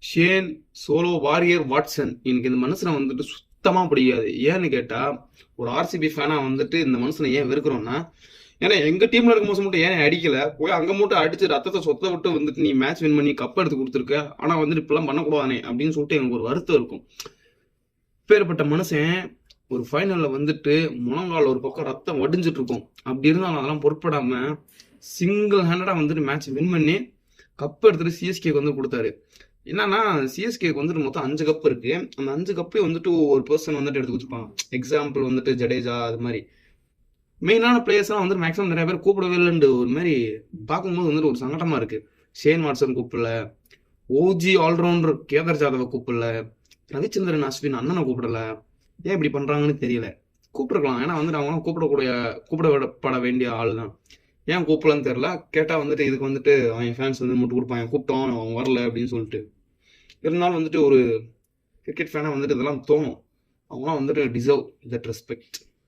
Shane solo warrior Watson எனக்கு இந்த மனுஷனை வந்துட்டு சுத்தமா பிடிக்காது. ஏன்னு கேட்டா, ஒரு ஆர்சிபி ஃபேனா வந்துட்டு இந்த மனுஷனை ஏன் வெறுக்கிறோம்னா, ஏன்னா எங்க டீம்ல இருக்கும் போது மட்டும் ஏன் அடிக்கல, போய் அங்க மட்டும் அடிச்சு ரத்தத்தை சொத்த விட்டு வந்துட்டு நீ மேட்ச் வின் பண்ணி கப் எடுத்து கொடுத்துருக்க, ஆனா வந்துட்டு இப்பெல்லாம் பண்ணக்கூடாதானே அப்படின்னு சொல்லிட்டு எனக்கு ஒரு வருத்தம் இருக்கும். பேர்பட்ட மனுஷன் ஒரு ஃபைனல்ல வந்துட்டு முழங்கால ஒரு பக்கம் ரத்தம் வடிஞ்சிட்டு இருக்கும். அப்படி இருந்தாலும் அதெல்லாம் பொருட்படாம சிங்கிள் ஹேண்டடா வந்துட்டு மேட்ச் வின் பண்ணி கப் எடுத்துட்டு சிஎஸ்கேக்கு வந்து கொடுத்தாரு. என்னன்னா சிஎஸ்கேக்கு வந்துட்டு மொத்தம் 5 கப் இருக்கு. அந்த 5 கப்பே வந்துட்டு ஒரு பர்சன் வந்துட்டு எடுத்து கொடுத்துருப்பாங்க. எக்ஸாம்பிள் வந்துட்டு ஜடேஜா, அது மாதிரி மெயினான பிளேயர்ஸ்லாம் வந்துட்டு மேக்ஸிமம் நிறைய பேர் கூப்பிடவே இல்லைன்னு ஒரு மாதிரி பார்க்கும்போது வந்துட்டு ஒரு சங்கடமா இருக்கு. ஷேன் வாட்சன் கூப்பிடல, ஓஜி ஆல்ரவுண்டர் கேதர் ஜாதவை கூப்பிடல, ரவிச்சந்திரன் அஸ்வின் அண்ணனை கூப்பிடல. ஏன் இப்படி பண்றாங்கன்னு தெரியல. கூப்பிட்டுருக்கலாம், ஏன்னா வந்துட்டு அவங்க கூப்பிடப்பட வேண்டிய ஆள் தான். ஏன் கூப்பிடலன்னு தெரியல. கேட்டா வந்துட்டு இதுக்கு வந்துட்டு அவன் ஃபேன்ஸ் வந்து மட்டும் கொடுப்பாங்க, கூப்பிட்டோம் அவன் வரல அப்படின்னு சொல்லிட்டு. இருந்தாலும் வந்துட்டு ஒரு கிரிக்கெட் ஃபேனா வந்துட்டு இதெல்லாம் தோணும். அவங்களாம் வந்துட்டு டிசர்வ் தட் ரெஸ்பெக்ட்.